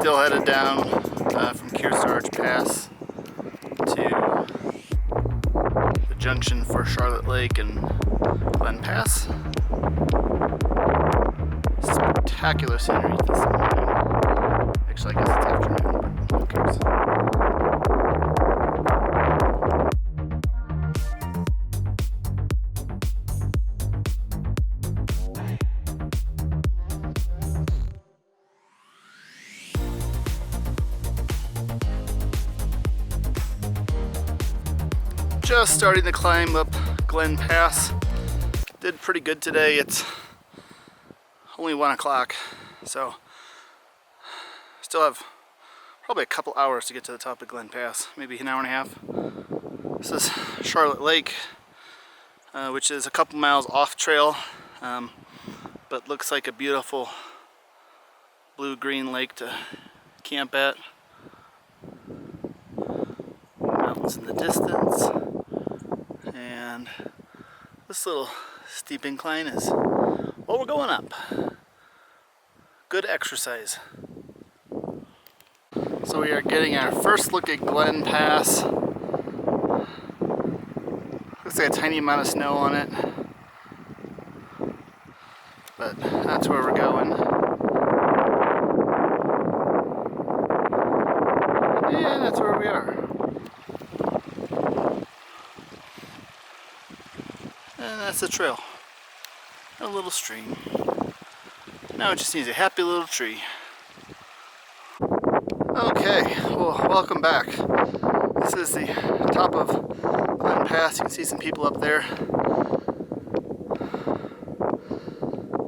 Still headed down from Kearsarge Pass to the junction for Charlotte Lake and Glen Pass. Spectacular scenery this morning. Actually, I guess it's afternoon, but who cares? Just starting to climb up Glen Pass. Did pretty good today. It's only 1 o'clock, so still have probably a couple hours to get to the top of Glen Pass, maybe an hour and a half. This is Charlotte Lake, which is a couple miles off trail, but looks like a beautiful blue-green lake to camp at. Mountains in the distance, and this little steep incline is what we're going up. Good exercise. So we are getting our first look at Glen Pass. Looks like a tiny amount of snow on it, but that's where we're going. And that's where we are. And that's the trail. A little stream. Now it just needs a happy little tree. Okay, well, welcome back. This is the top of Glen Pass. You can see some people up there.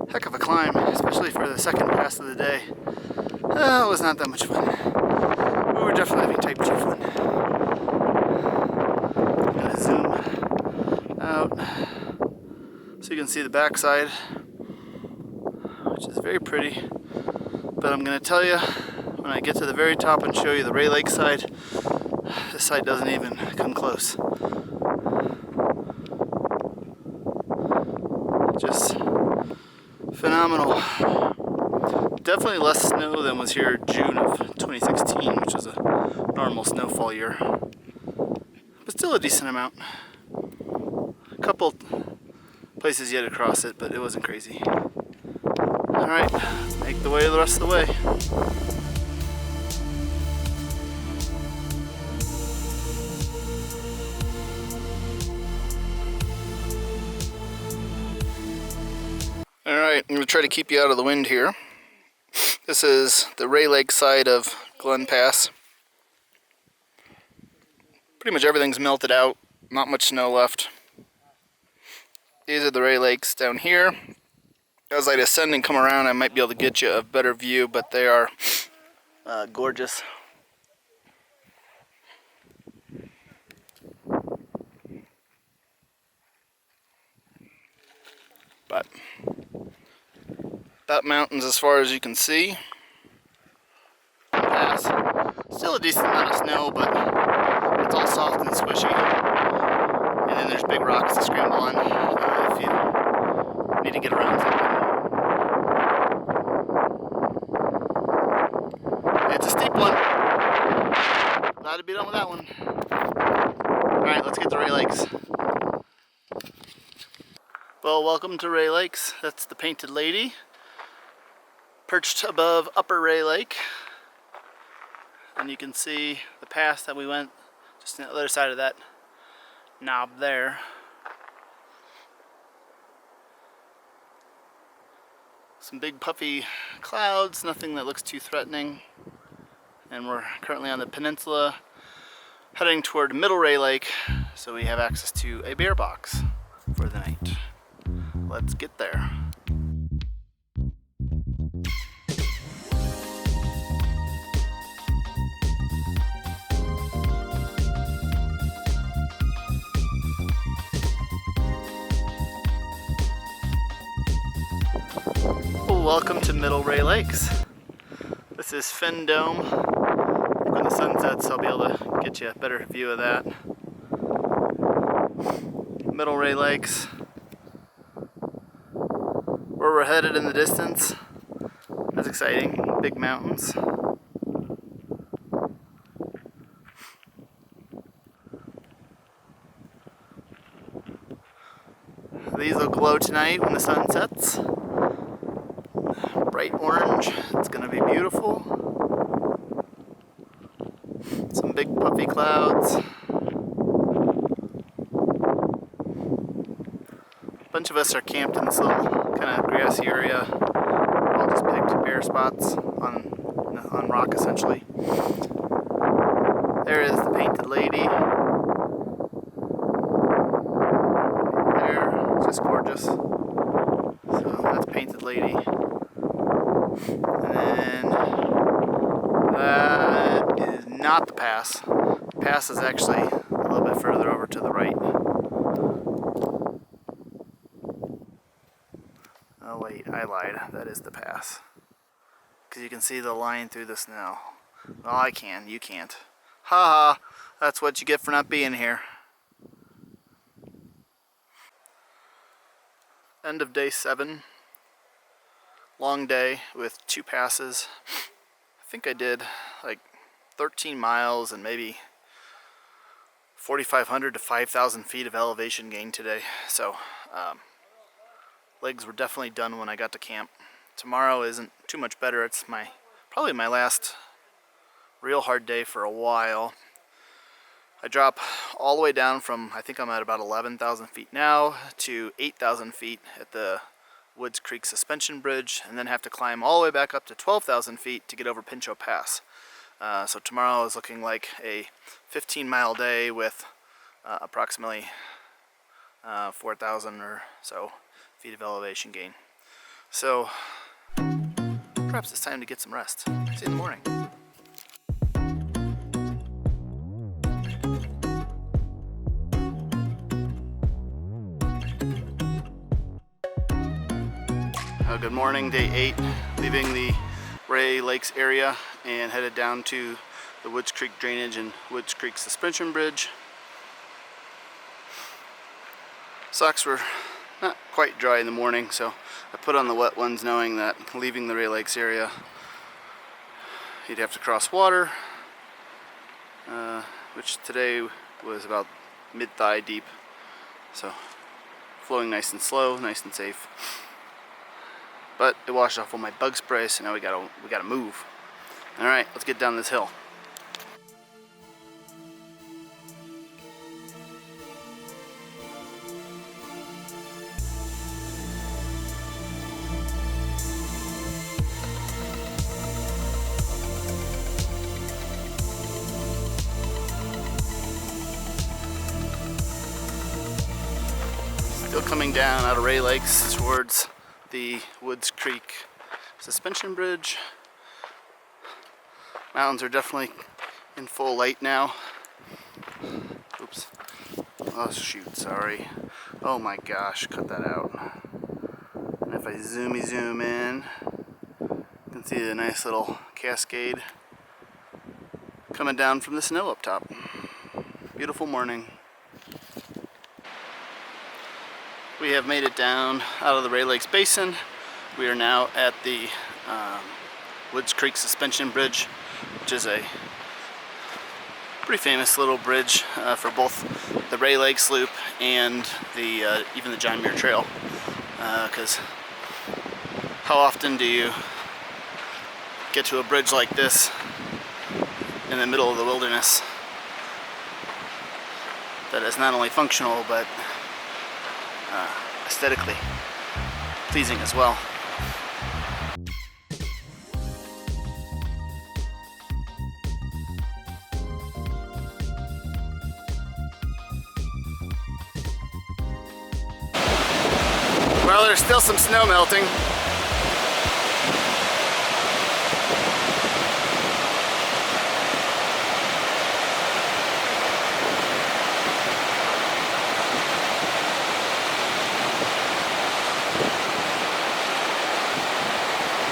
Heck of a climb, especially for the second pass of the day. It was not that much fun. We were definitely having type 2 fun. Gonna zoom out so you can see the backside, which is very pretty. But I'm gonna tell you, when I get to the very top and show you the Ray Lake side, this side doesn't even come close. Just phenomenal. Definitely less snow than was here June of 2016, which was a normal snowfall year. But still a decent amount. A couple places yet to cross it, but it wasn't crazy. Alright, make the way the rest of the way. Alright, I'm going to try to keep you out of the wind here. This is the Ray Lake side of Glen Pass. Pretty much everything's melted out, not much snow left. These are the Ray Lakes down here. As I descend and come around, I might be able to get you a better view, but they are gorgeous. But that mountain's as far as you can see. Pass. Still a decent amount of snow, but it's all soft and squishy. And then there's big rocks to scramble on if you need to get around something. It's a steep one. Glad to be done with that one. Alright, let's get to Ray Lakes. Well, welcome to Ray Lakes. That's the Painted Lady, perched above Upper Ray Lake. And you can see the pass that we went just on the other side of that knob there. Some big puffy clouds, nothing that looks too threatening. And we're currently on the peninsula heading toward Middle Ray Lake, so we have access to a bear box for the night. Let's get there. Well, welcome to Middle Ray Lakes. This is Fin Dome. When the sun sets, I'll be able to get you a better view of that. Middle Ray Lakes. Where we're headed in the distance. That's exciting. Big mountains. So these will glow tonight when the sun sets. Bright orange. It's going to be beautiful. Some big puffy clouds. A bunch of us are camped in this little kind of grassy area. All just picked bare spots on rock essentially. There is the painted lady. There, just gorgeous. So that's painted lady. And then that is not the pass. The pass is actually a little bit further over to the right. Oh wait, I lied. That is the pass. Because you can see the line through the snow. Well, I can. You can't. Ha ha! That's what you get for not being here. End of day 7. Long day with 2 passes. I think I did like 13 miles and maybe 4,500 to 5,000 feet of elevation gain today. So legs were definitely done when I got to camp. Tomorrow isn't too much better. It's probably my last real hard day for a while. I drop all the way down from, I think I'm at about 11,000 feet now, to 8,000 feet at the Woods Creek Suspension Bridge, and then have to climb all the way back up to 12,000 feet to get over Pinchot Pass. So tomorrow is looking like a 15-mile day with approximately 4,000 or so feet of elevation gain. So perhaps it's time to get some rest. See you in the morning. Good morning, day 8, leaving the Ray Lakes area and headed down to the Woods Creek Drainage and Woods Creek Suspension Bridge. Socks were not quite dry in the morning, so I put on the wet ones knowing that leaving the Ray Lakes area you'd have to cross water, which today was about mid-thigh deep, so flowing nice and slow, nice and safe. But it washed off all my bug spray, so now we gotta move. All right, let's get down this hill. Still coming down out of Ray Lakes towards the Woods Creek Suspension Bridge. Mountains are definitely in full light now. Oops. Oh shoot, sorry. Oh my gosh, cut that out. And if I zoom in, you can see the nice little cascade coming down from the snow up top. Beautiful morning. We have made it down out of the Ray Lakes Basin. We are now at the Woods Creek Suspension Bridge, which is a pretty famous little bridge for both the Ray Lakes Loop and even the John Muir Trail. Because how often do you get to a bridge like this in the middle of the wilderness that is not only functional but aesthetically pleasing as well. Well, there's still some snow melting.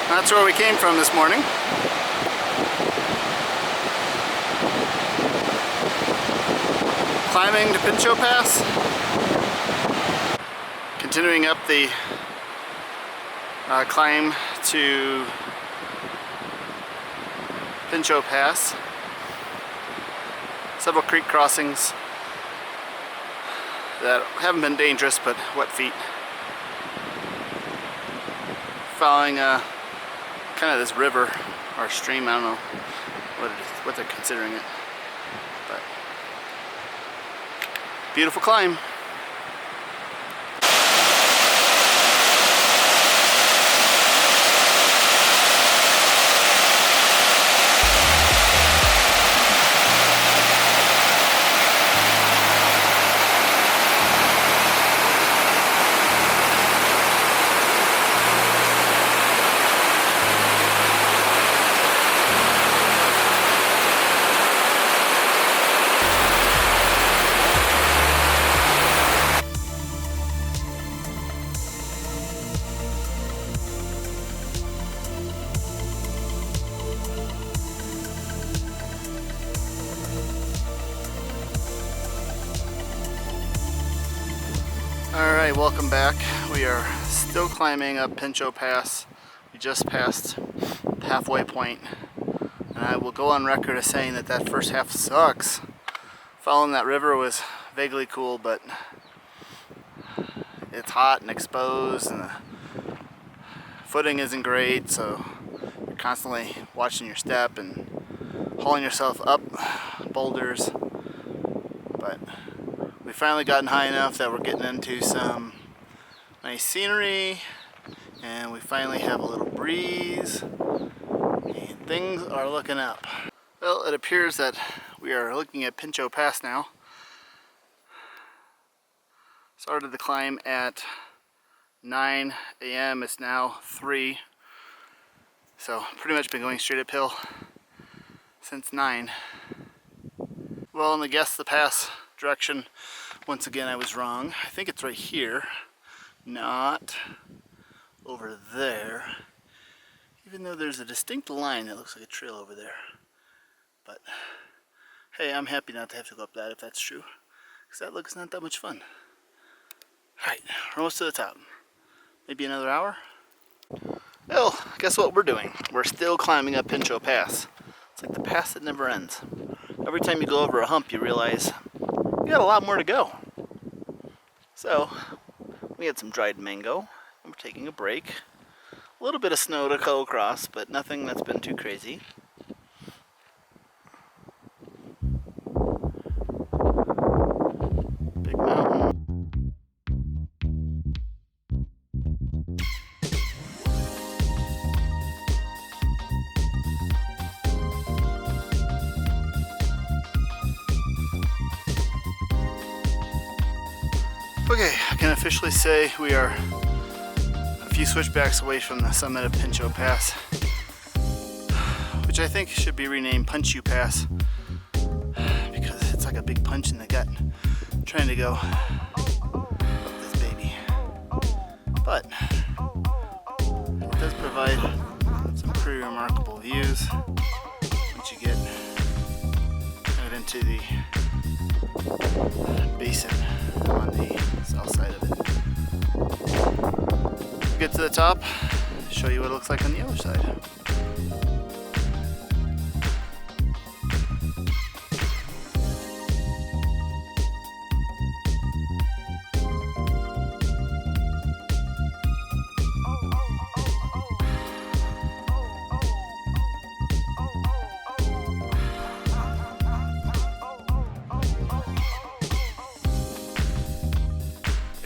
That's where we came from this morning. Climbing to Pinchot Pass. Continuing up the climb to Pinchot Pass. Several creek crossings that haven't been dangerous, but wet feet. following kind of this river or stream. I don't know what they're considering it, but beautiful climb. Alright, welcome back. We are still climbing up Pinchot Pass. We just passed the halfway point, and I will go on record as saying that first half sucks. Following that river was vaguely cool, but it's hot and exposed, and the footing isn't great, so you're constantly watching your step and hauling yourself up boulders. But we finally gotten high enough that we're getting into some nice scenery, and we finally have a little breeze, and things are looking up. Well, it appears that we are looking at Pinchot Pass now. Started the climb at 9 a.m. It's now 3. So pretty much been going straight uphill since 9. Well, in the guess the pass direction, once again I was wrong. I think it's right here, not over there. Even though there's a distinct line that looks like a trail over there. But hey, I'm happy not to have to go up that if that's true, because that looks not that much fun. Alright, we're almost to the top. Maybe another hour? Well, guess what we're doing? We're still climbing up Pinchot Pass. It's like the pass that never ends. Every time you go over a hump, you realize you got a lot more to go. So, we had some dried mango, and we're taking a break. A little bit of snow to go across, but nothing that's been too crazy. Big mountain. Okay, I can officially say we are a few switchbacks away from the summit of Pinchot Pass, which I think should be renamed Punch You Pass, because it's like a big punch in the gut trying to go up this baby. But it does provide some pretty remarkable views once you get out into the basin on the south side of it. Get to the top, show you what it looks like on the other side.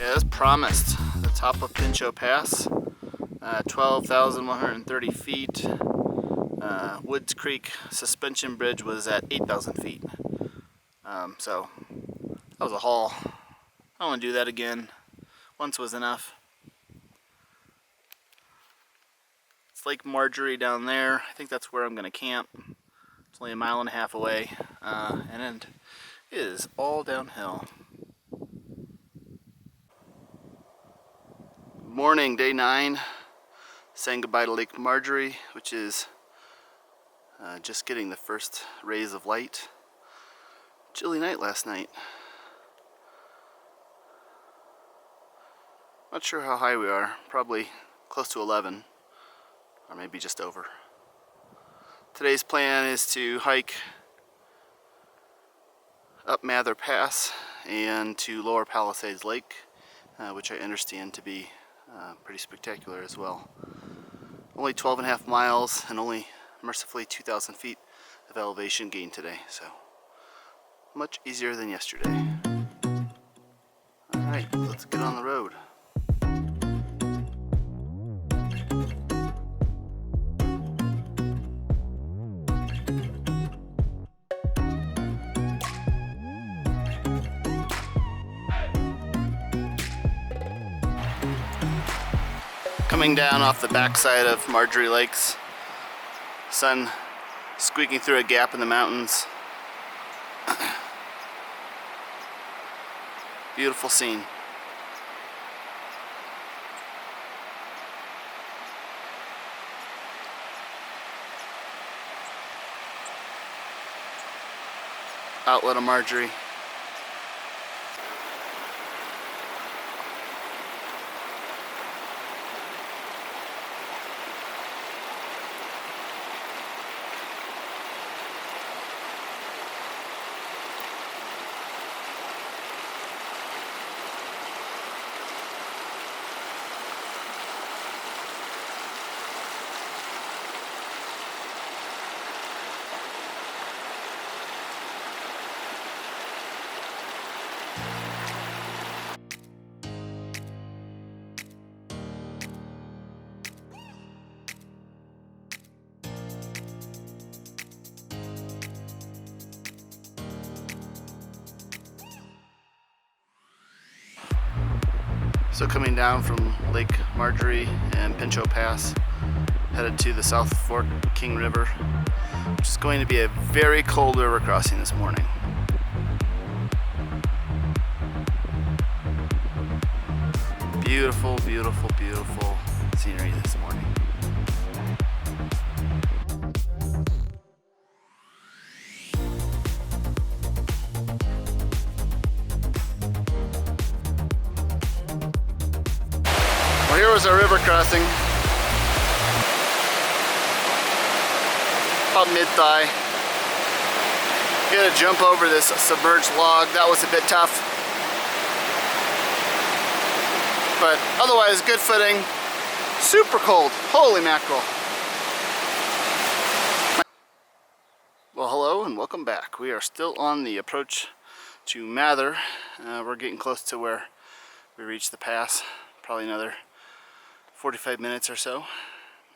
As promised, the top of Pinchot Pass, 12,130 feet. Woods Creek Suspension Bridge was at 8,000 feet. So that was a haul. I don't want to do that again. Once was enough. It's Lake Marjorie down there. I think that's where I'm going to camp. It's only a mile and a half away, and it is all downhill. Morning, day 9, saying goodbye to Lake Marjorie, which is just getting the first rays of light. Chilly night last night. Not sure how high we are, probably close to 11, or maybe just over. Today's plan is to hike up Mather Pass and to Lower Palisades Lake, which I understand to be pretty spectacular as well. only 12.5 miles and only mercifully 2,000 feet of elevation gain today, so much easier than yesterday. Alright, let's get on the road. Coming down off the backside of Marjorie Lakes, sun squeaking through a gap in the mountains. Beautiful scene. Outlet of Marjorie. So coming down from Lake Marjorie and Pinchot Pass, headed to the South Fork King River, which is going to be a very cold river crossing this morning. Beautiful, beautiful, beautiful scenery this morning. Well, here was our river crossing. About mid-thigh. We had to jump over this submerged log. That was a bit tough. But otherwise, good footing. Super cold. Holy mackerel. Well, hello and welcome back. We are still on the approach to Mather. We're getting close to where we reach the pass. Probably another 45 minutes or so.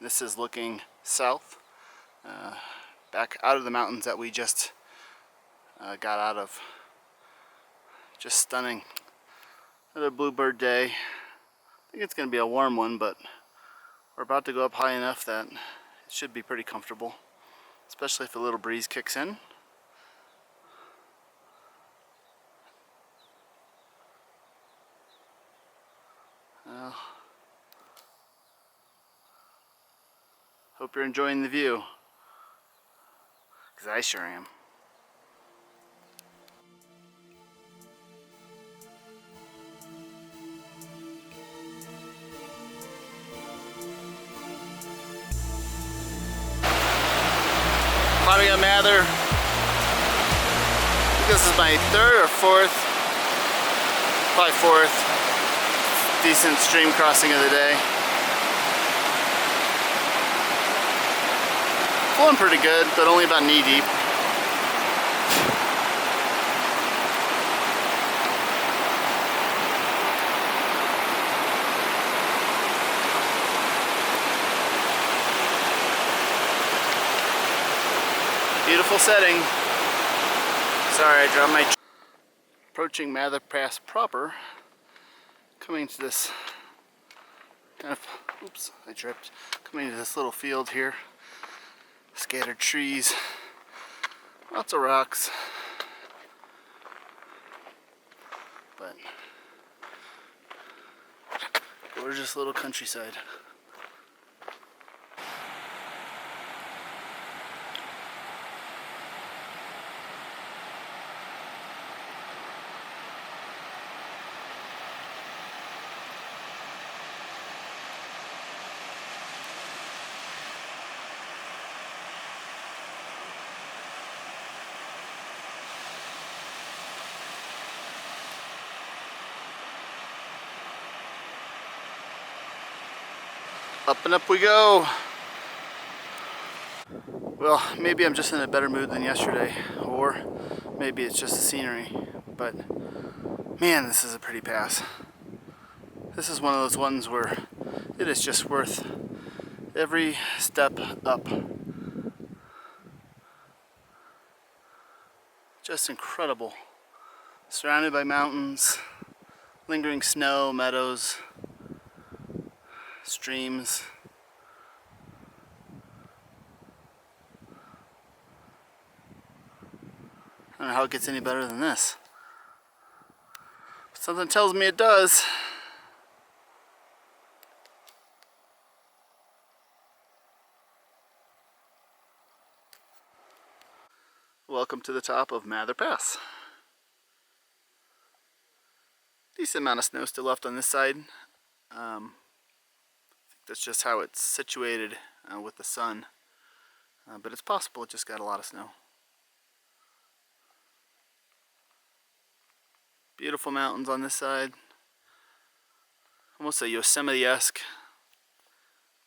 This is looking south, back out of the mountains that we just got out of. Just stunning. Another bluebird day. I think it's going to be a warm one, but we're about to go up high enough that it should be pretty comfortable, especially if a little breeze kicks in. Well, hope you're enjoying the view, because I sure am. Climbing up Mather. I think this is my third or fourth, probably fourth, decent stream crossing of the day. Flowing pretty good, but only about knee deep. Beautiful setting. Sorry, I dropped my... Approaching Mather Pass proper. Coming to this kind of... Oops, I tripped. Coming to this little field here. Scattered trees, lots of rocks, but gorgeous little countryside. Up and up we go. Well, maybe I'm just in a better mood than yesterday, or maybe it's just the scenery, but man, this is a pretty pass. This is one of those ones where it is just worth every step up. Just incredible. Surrounded by mountains, lingering snow, meadows, streams. I don't know how it gets any better than this. But something tells me it does. Welcome to the top of Mather Pass. Decent amount of snow still left on this side. I think that's just how it's situated with the sun. But it's possible it just got a lot of snow. Beautiful mountains on this side. Almost a Yosemite-esque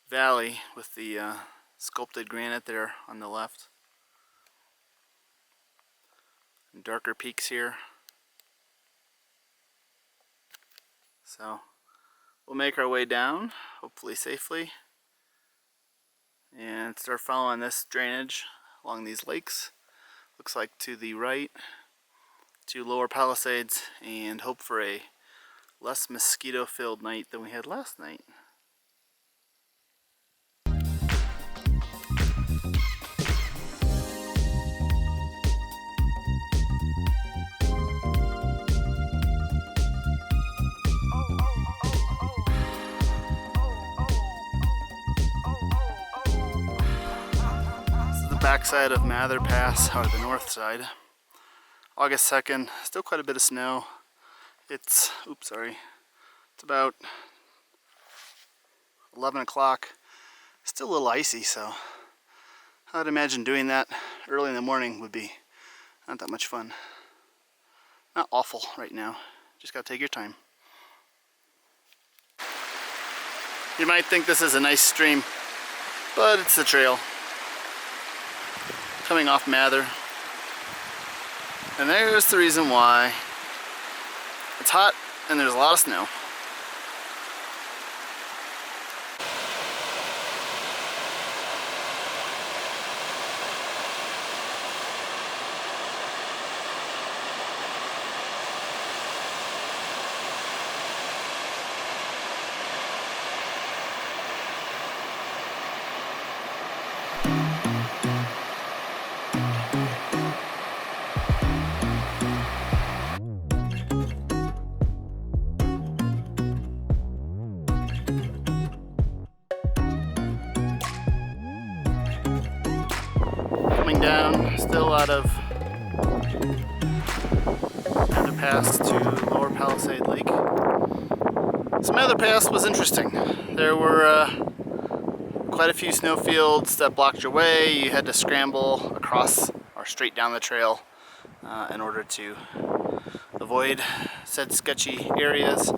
valley with the sculpted granite there on the left. And darker peaks here. So we'll make our way down, hopefully safely, and start following this drainage along these lakes. Looks like to the right, to Lower Palisades, and hope for a less mosquito-filled night than we had last night. Backside of Mather Pass, or the north side. August 2nd, still quite a bit of snow. It's about 11 o'clock. Still a little icy, so I'd imagine doing that early in the morning would be not that much fun. Not awful right now, just gotta take your time. You might think this is a nice stream, but it's the trail. Coming off Mather. And there's the reason why. It's hot and there's a lot of snow. Coming down, still out of Mather Pass to Lower Palisade Lake. So Mather Pass was interesting. There were quite a few snowfields that blocked your way. You had to scramble across or straight down the trail in order to avoid said sketchy areas,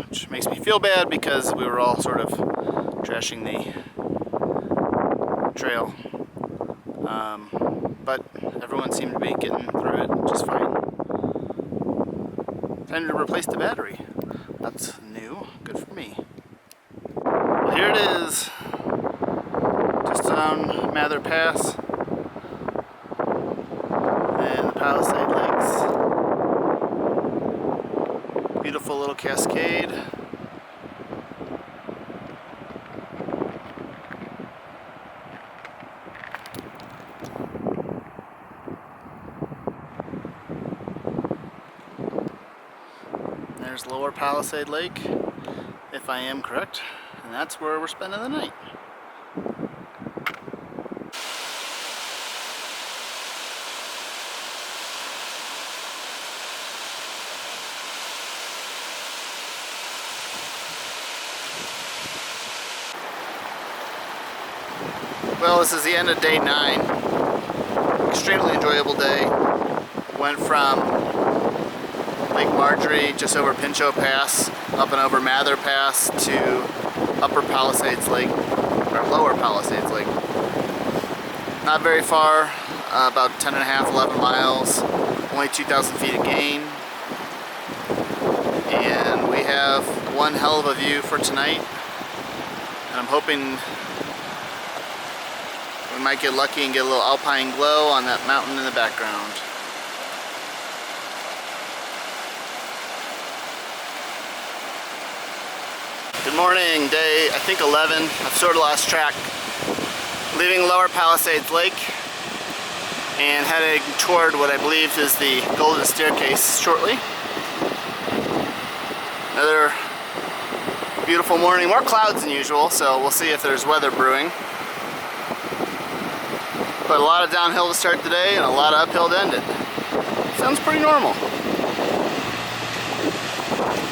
which makes me feel bad because we were all sort of trashing the trail. But everyone seemed to be getting through it just fine. Time to replace the battery. That's new. Good for me. Well, here it is. Just on Mather Pass and the Palisade Lakes. Beautiful little cascade. There's Lower Palisade Lake, if I am correct, and that's where we're spending the night. Well, this is the end of day 9. Extremely enjoyable day. Went from Lake Marjorie, just over Pinchot Pass, up and over Mather Pass to Upper Palisades Lake, or Lower Palisades Lake. Not very far, about 10 and a half, 11 miles, only 2,000 feet of gain. And we have one hell of a view for tonight. And I'm hoping we might get lucky and get a little alpine glow on that mountain in the background. Good morning, day I think 11. I've sort of lost track. Leaving Lower Palisades Lake and heading toward what I believe is the Golden Staircase shortly. Another beautiful morning, more clouds than usual, so we'll see if there's weather brewing. But a lot of downhill to start the day and a lot of uphill to end it. Sounds pretty normal.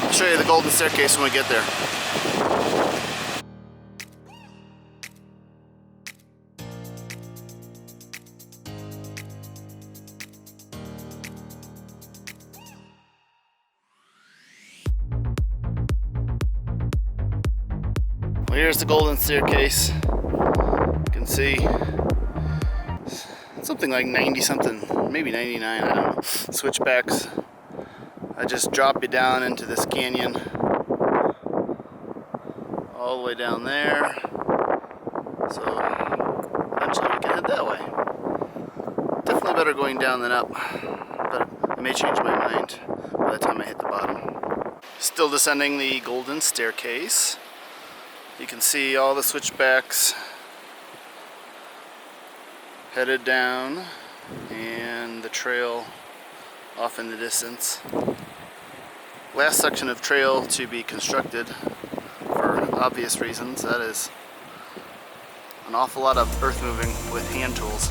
I'll show you the Golden Staircase when we get there. Well, here's the Golden Staircase. You can see something like 90 something, maybe 99, I don't know, switchbacks. I just drop you down into this canyon all the way down there, so eventually we can head that way. Definitely better going down than up, but I may change my mind by the time I hit the bottom. Still descending the Golden Staircase. You can see all the switchbacks headed down and the trail off in the distance. Last section of trail to be constructed for obvious reasons. That is an awful lot of earth moving with hand tools.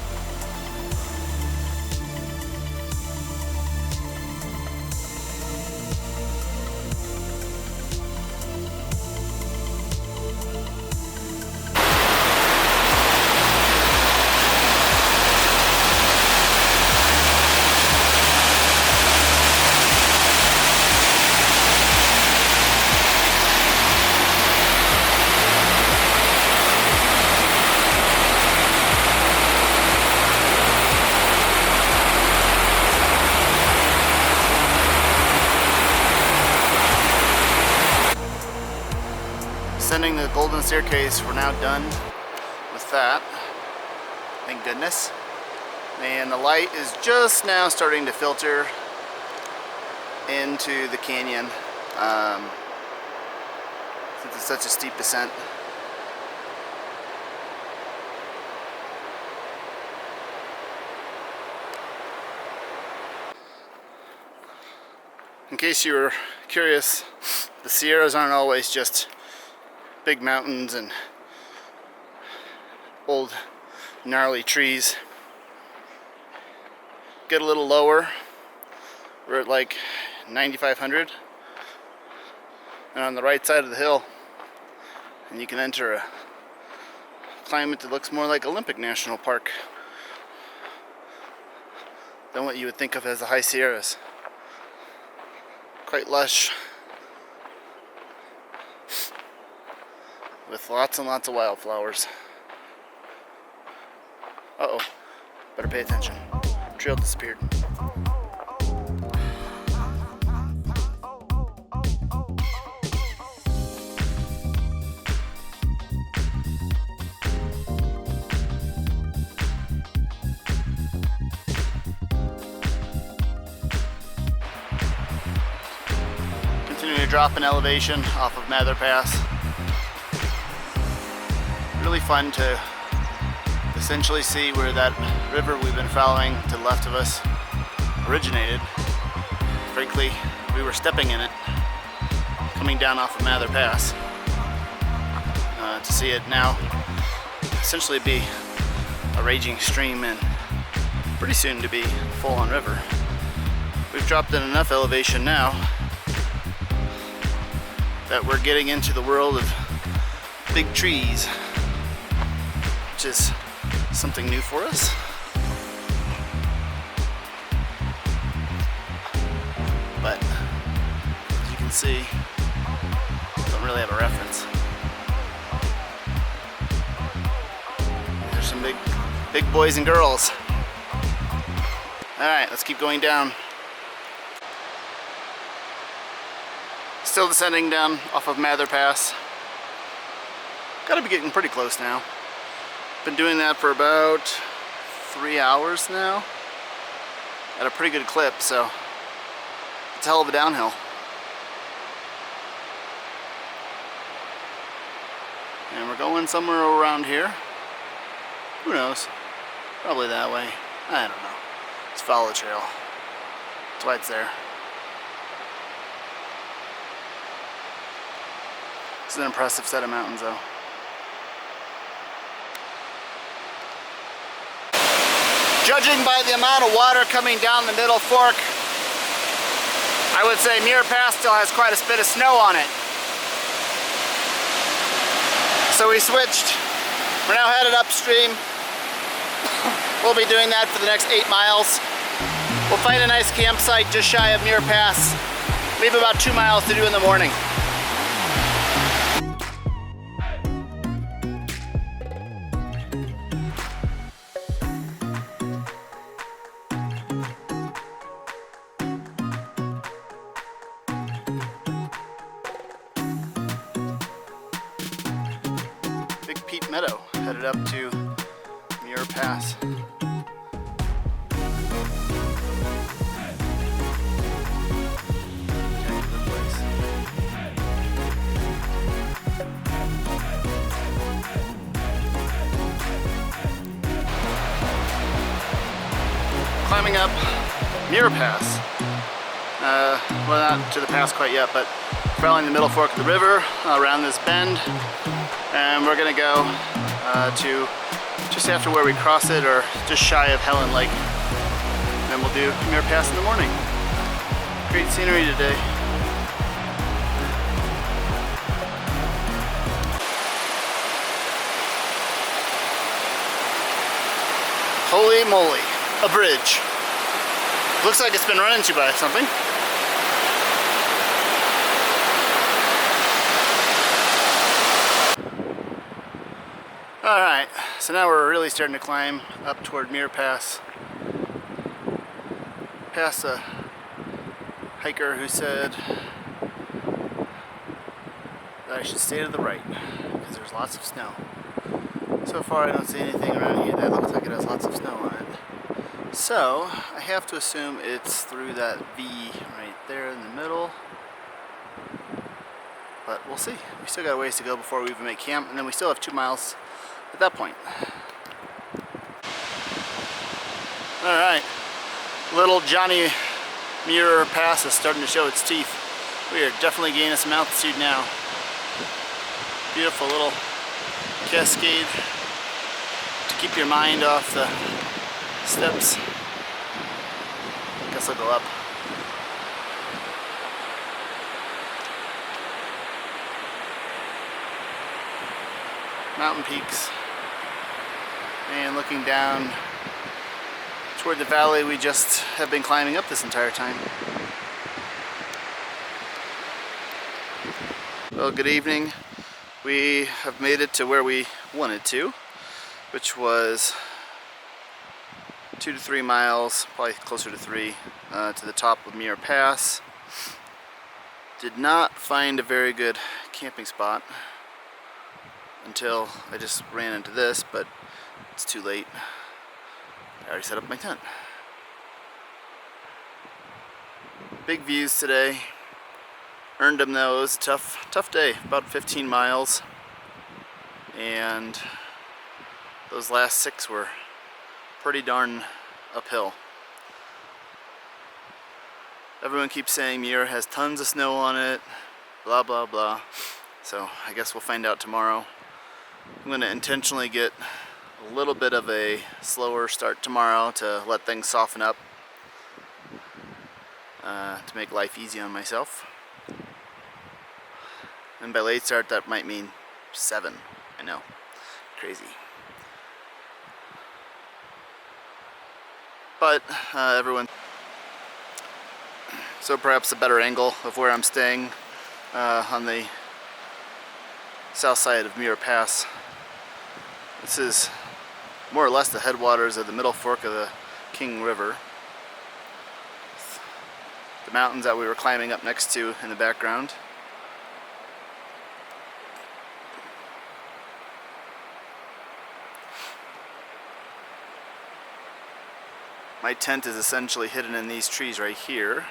Ascending the Golden Staircase, we're now done with that, thank goodness. And the light is just now starting to filter into the canyon since it's such a steep descent. In case you were curious, the Sierras aren't always just big mountains and old gnarly trees. Get a little lower, we're at like 9,500, and on the right side of the hill, and you can enter a climate that looks more like Olympic National Park than what you would think of as the High Sierras. Quite lush, with lots and lots of wildflowers. Uh-oh, better pay attention. Trail disappeared. Continuing to drop in elevation off of Mather Pass. Really fun to essentially see where that river we've been following to the left of us originated. Frankly, we were stepping in it coming down off of Mather Pass. To see it now essentially be a raging stream and pretty soon to be full-on river. We've dropped in enough elevation now that we're getting into the world of big trees, which is something new for us. But as you can see, don't really have a reference. There's some big Big boys and girls. Alright, let's keep going down. Still descending down off of Mather Pass. Gotta be getting pretty close now. Been doing that for about 3 hours now. At a pretty good clip, so it's a hell of a downhill. And we're going somewhere around here. Who knows? Probably that way. I don't know. Let's follow the trail. That's why it's there. It's an impressive set of mountains though. Judging by the amount of water coming down the middle fork, I would say Muir Pass still has quite a bit of snow on it. So we switched. We're now headed upstream. We'll be doing that for the next 8 miles. We'll find a nice campsite just shy of Muir Pass. We have about 2 miles to do in the morning. Meadow, headed up to Muir Pass. Climbing up Muir Pass. Well, not to the pass quite yet, but following the middle fork of the river around this bend. And we're gonna go to just after where we cross it, or just shy of Helen Lake. And then we'll do Muir Pass in the morning. Great scenery today. Holy moly, a bridge. Looks like it's been run into by something. Alright, so now we're really starting to climb up toward Muir Pass. Past a hiker who said that I should stay to the right because there's lots of snow. So far I don't see anything around here that looks like it has lots of snow on it. So I have to assume it's through that V right there in the middle. But we'll see. We still got a ways to go before we even make camp, and then we still have 2 miles at that point. Alright, little Johnny Muir Pass is starting to show its teeth. We are definitely gaining some altitude now. Beautiful little cascade to keep your mind off the steps. Guess I'll go up. Mountain peaks. And looking down toward the valley we just have been climbing up this entire time. Well, good evening. We have made it to where we wanted to, which was 2 to 3 miles, probably closer to 3, to the top of Muir Pass. Did not find a very good camping spot until I just ran into this, but it's too late. I already set up my tent. Big views today. Earned them though. It was a tough day. About 15 miles. And those last 6 were pretty darn uphill. Everyone keeps saying Muir has tons of snow on it. Blah blah blah. So I guess we'll find out tomorrow. I'm going to intentionally get a little bit of a slower start tomorrow to let things soften up, to make life easy on myself. And by late start that might mean 7. I know, crazy. But everyone, so perhaps a better angle of where I'm staying on the south side of Muir Pass. This is more or less the headwaters of the middle fork of the King River. The mountains that we were climbing up next to in the background. My tent is essentially hidden in these trees right here.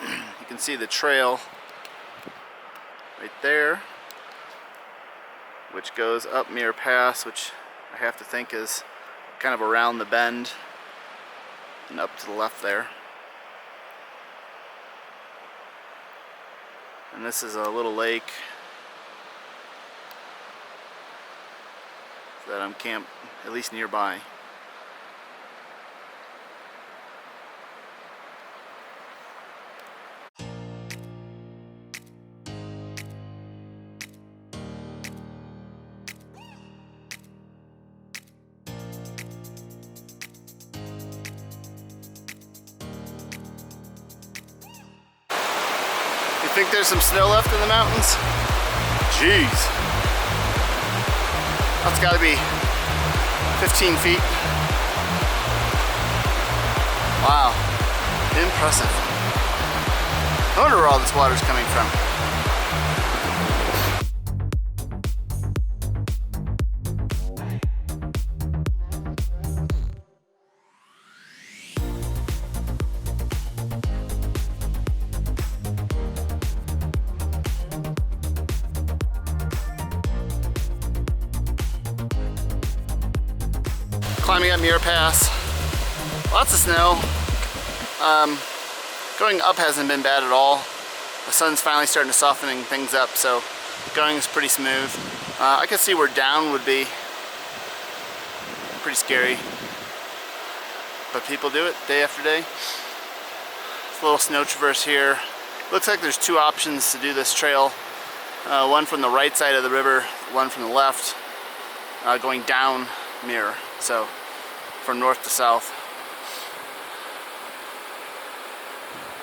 You can see the trail right there, which goes up Muir Pass, which I have to think is kind of around the bend and up to the left there. And this is a little lake that I'm camped at least nearby. You think there's some snow left in the mountains? Jeez. That's gotta be 15 feet. Wow, impressive. I wonder where all this water's coming from. Climbing up Muir Pass, lots of snow. Going up hasn't been bad at all. The sun's finally starting to soften things up, so going is pretty smooth. I can see where down would be pretty scary, but people do it day after day. It's a little snow traverse here. Looks like there's two options to do this trail. One from the right side of the river, one from the left, going down Muir. So from north to south.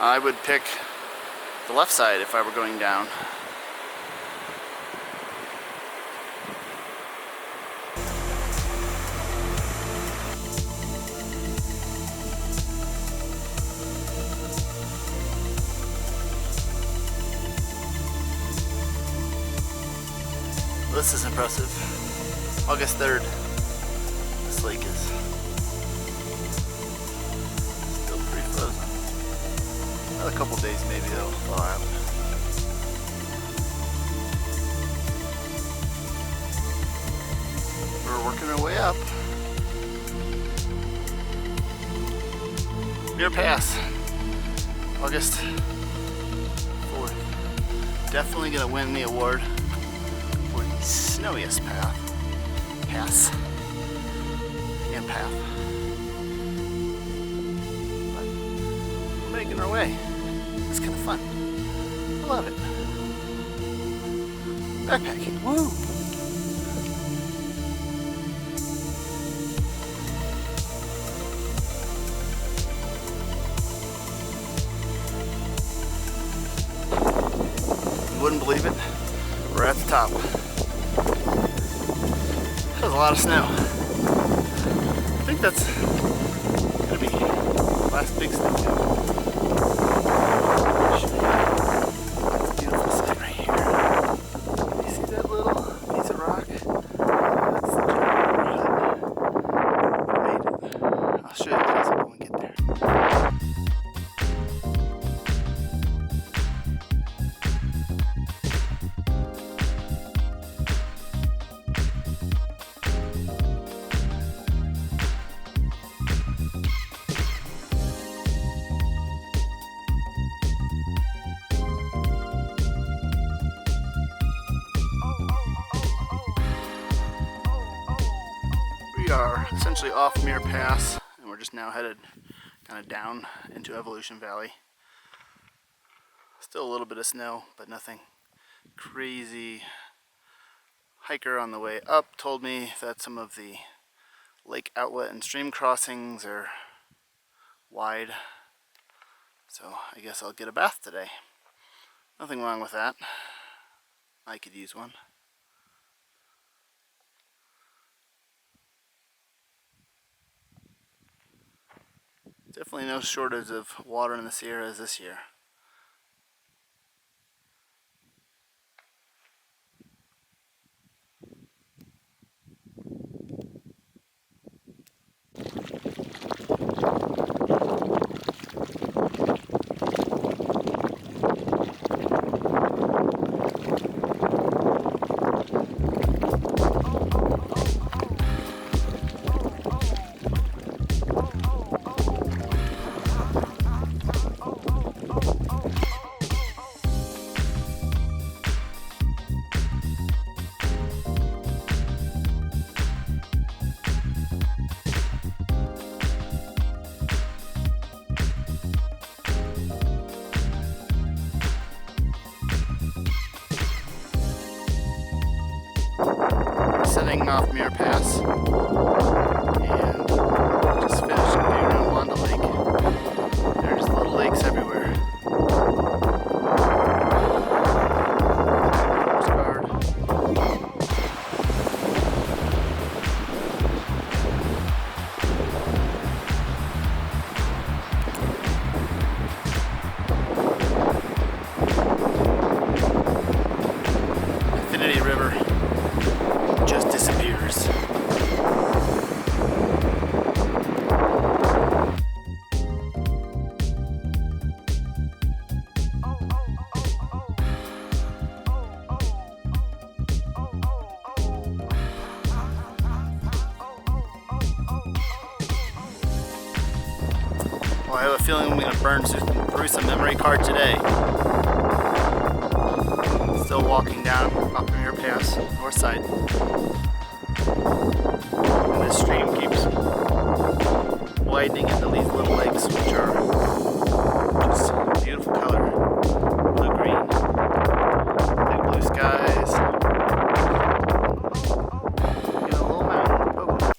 I would pick the left side if I were going down. This is impressive. August 3rd. This lake is still pretty frozen. Another couple days maybe it'll thaw out. We're working our way up. Muir Pass, August 4th. Definitely gonna win the award for the snowiest pass and path. But we're making our way. It's kind of fun. I love it. Backpacking, woo! You wouldn't believe it. We're at the top. That was a lot of snow. I think that's gonna be the last big snow too. It's a beautiful sight right here. You see that little piece of rock? That's the giant hut. I made it. I'll show you the close up when we get there. We are essentially off Muir Pass, and we're just now headed kind of down into Evolution Valley. Still a little bit of snow, but nothing crazy. Hiker on the way up told me that some of the lake outlet and stream crossings are wide, so I guess I'll get a bath today. Nothing wrong with that. I could use one. Definitely no shortage of water in the Sierras this year. Setting off Muir Pass and just finished going around Wanda Lake. There's little lakes everywhere. Postcard. Infinity River just disappears. Well, I have a feeling I'm going to burn through some memory card today. Still walking down up Muir Pass, north side. And this stream keeps widening into these little lakes, which are just beautiful color. Blue-green, big blue skies. Got a little mountain. Oh.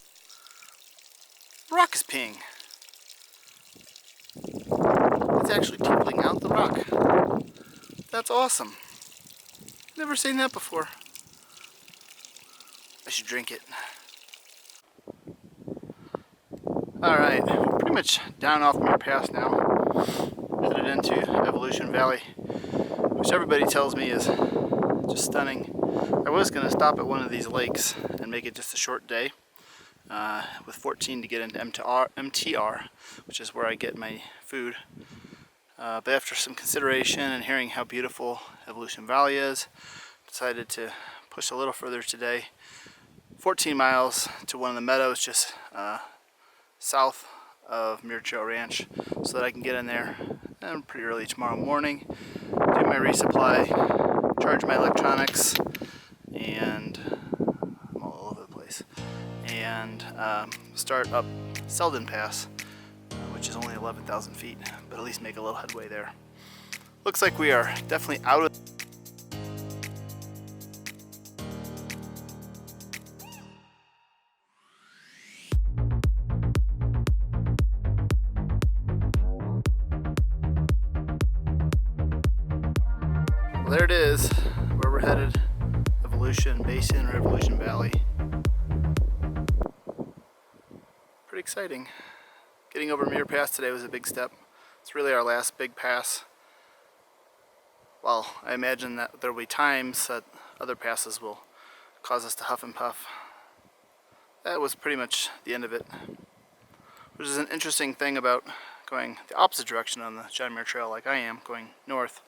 Rock is peeing. It's actually tinkling out the rock. That's awesome. Never seen that before. I should drink it. Alright, pretty much down off Muir Pass now. Headed into Evolution Valley, which everybody tells me is just stunning. I was going to stop at one of these lakes and make it just a short day with 14 to get into MTR, which is where I get my food. But after some consideration and hearing how beautiful Evolution Valley is, decided to push a little further today. 14 miles to one of the meadows just south of Muir Trail Ranch, so that I can get in there pretty early tomorrow morning, do my resupply, charge my electronics, and I'm all over the place, and start up Selden Pass, which is only 11,000 feet, but at least make a little headway there. Looks like we are definitely out of there it is, where we're headed, Evolution Basin or Evolution Valley. Pretty exciting. Getting over Muir Pass today was a big step. It's really our last big pass. Well, I imagine that there will be times that other passes will cause us to huff and puff. That was pretty much the end of it. Which is an interesting thing about going the opposite direction on the John Muir Trail like I am, going north,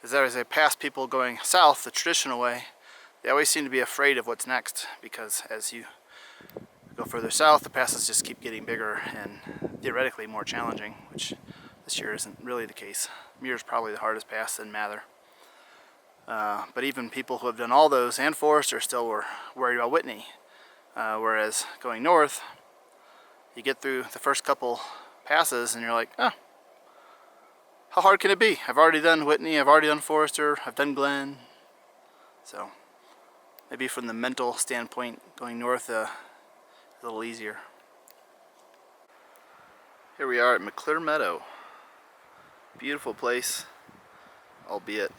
is that as I pass people going south the traditional way, they always seem to be afraid of what's next, because as you go further south, the passes just keep getting bigger and theoretically more challenging, which this year isn't really the case. Muir is probably the hardest pass than Mather. But even people who have done all those and Forester still were worried about Whitney. Whereas going north, you get through the first couple passes and you're like, oh, how hard can it be? I've already done Whitney, I've already done Forester, I've done Glen. So maybe from the mental standpoint, going north a little easier. Here we are at McClure Meadow. Beautiful place, albeit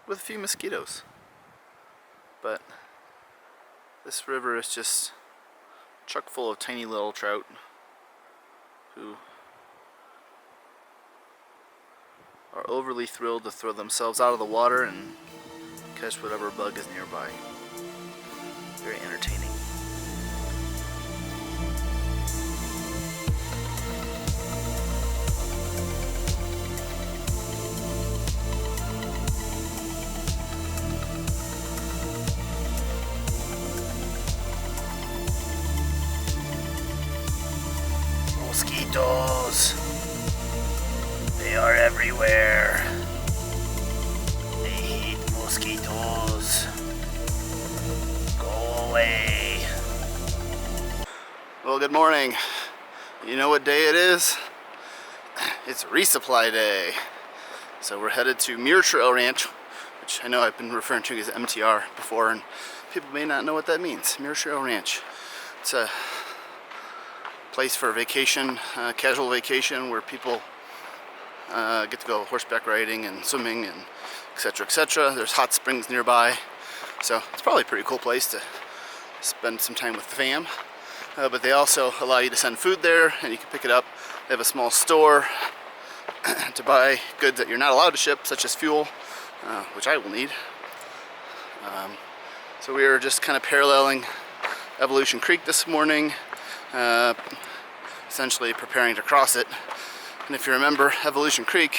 with a few mosquitoes. But this river is just chock full of tiny little trout. who are overly thrilled to throw themselves out of the water and catch whatever bug is nearby. Very entertaining. Mosquitoes. They are everywhere. They hate mosquitoes. Go away. Well, good morning. You know what day it is? It's resupply day. So we're headed to Muir Trail Ranch, which I know I've been referring to as MTR before, and people may not know what that means. Muir Trail Ranch. It's a place for vacation, casual vacation, where people get to go horseback riding and swimming and etc. etc. There's hot springs nearby, so it's probably a pretty cool place to spend some time with the fam. But they also allow you to send food there, and you can pick it up. They have a small store to buy goods that you're not allowed to ship, such as fuel, which I will need. So we are just kind of paralleling Evolution Creek this morning, essentially preparing to cross it. And if you remember, Evolution Creek,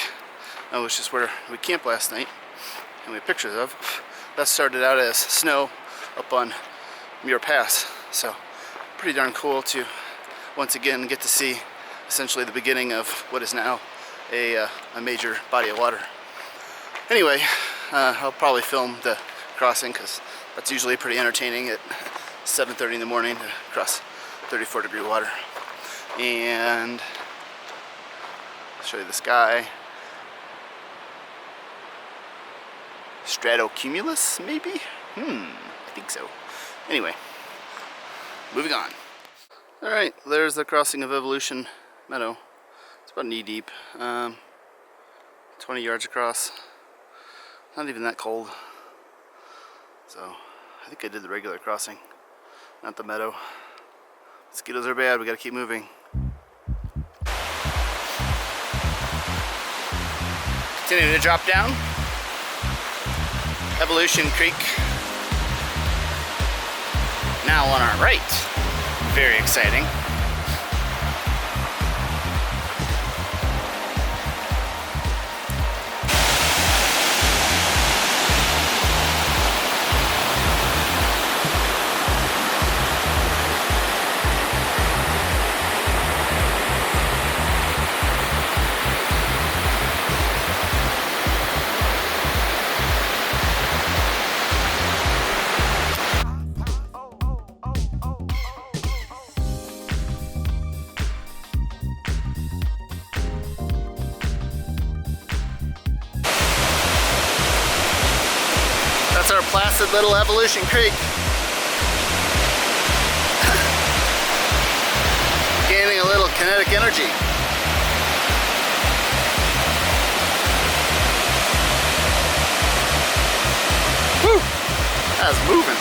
which is where we camped last night and we have pictures of, that started out as snow up on Muir Pass. So pretty darn cool to once again get to see essentially the beginning of what is now a major body of water. Anyway, I'll probably film the crossing because that's usually pretty entertaining at 7:30 in the morning to cross 34-degree water. And I'll show you the sky. Stratocumulus, maybe? I think so. Anyway, moving on. Alright, there's the crossing of Evolution Meadow. It's about knee deep. 20 yards across. Not even that cold. So, I think I did the regular crossing, not the meadow. Mosquitoes are bad, we gotta keep moving. Continuing to drop down. Evolution Creek. Now on our right. Very exciting. That's our placid little Evolution Creek. Gaining a little kinetic energy. Whew! That's moving.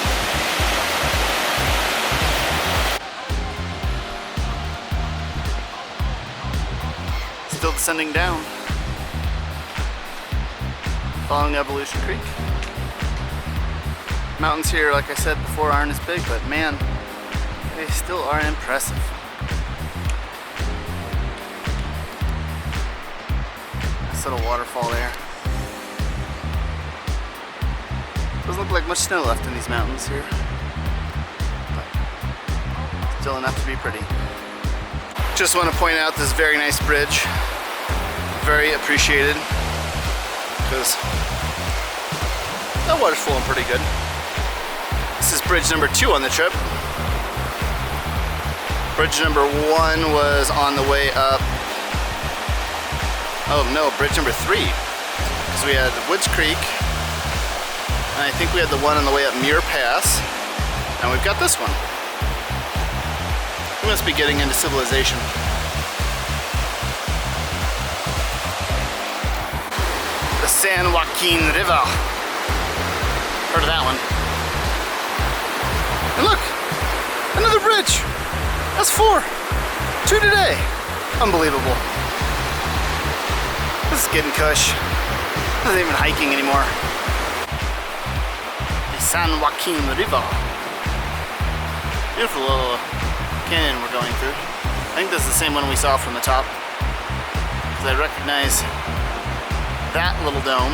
Still descending down. Following Evolution Creek. Mountains here, like I said before, aren't as big, but man, they still are impressive. Nice little waterfall there. Doesn't look like much snow left in these mountains here, but still enough to be pretty. Just want to point out this very nice bridge. Very appreciated, because that water's flowing pretty good. This is bridge number 2 on the trip. Bridge number 1 was on the way up. Oh no, bridge number 3. Because we had Woods Creek, and I think we had the one on the way up Muir Pass, and we've got this one. We must be getting into civilization. The San Joaquin River. Heard of that one. And look, another bridge. That's 4. 2 today. Unbelievable. This is getting cush. This isn't even hiking anymore. The San Joaquin River. Beautiful little canyon we're going through. I think this is the same one we saw from the top, because I recognize that little dome,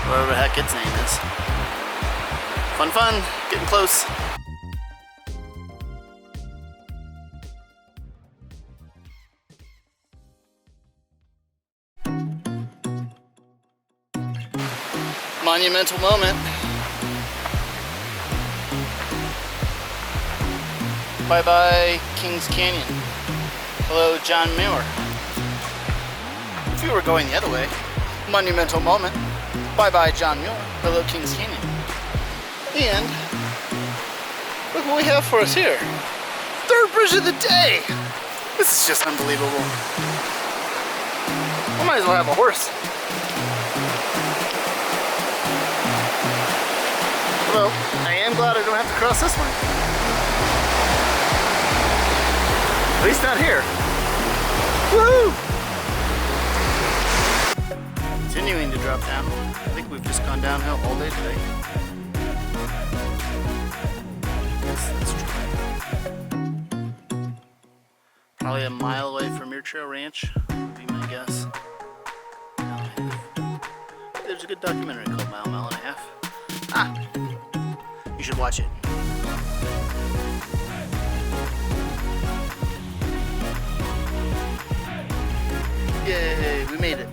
whatever the heck its name is. Fun, fun, getting close. Monumental moment. Bye-bye, Kings Canyon. Hello, John Muir. If you were going the other way, monumental moment. Bye-bye, John Muir. Hello, Kings Canyon. And look what we have for us here. Third bridge of the day. This is just unbelievable. I might as well have a horse. Well, I am glad I don't have to cross this one. At least not here. Woo! Continuing to drop down. I think we've just gone downhill all day today. Yes, that's true. Probably a mile away from Muir Trail Ranch, would be my guess. There's a good documentary called Mile and a Half. You should watch it. Yay, we made it.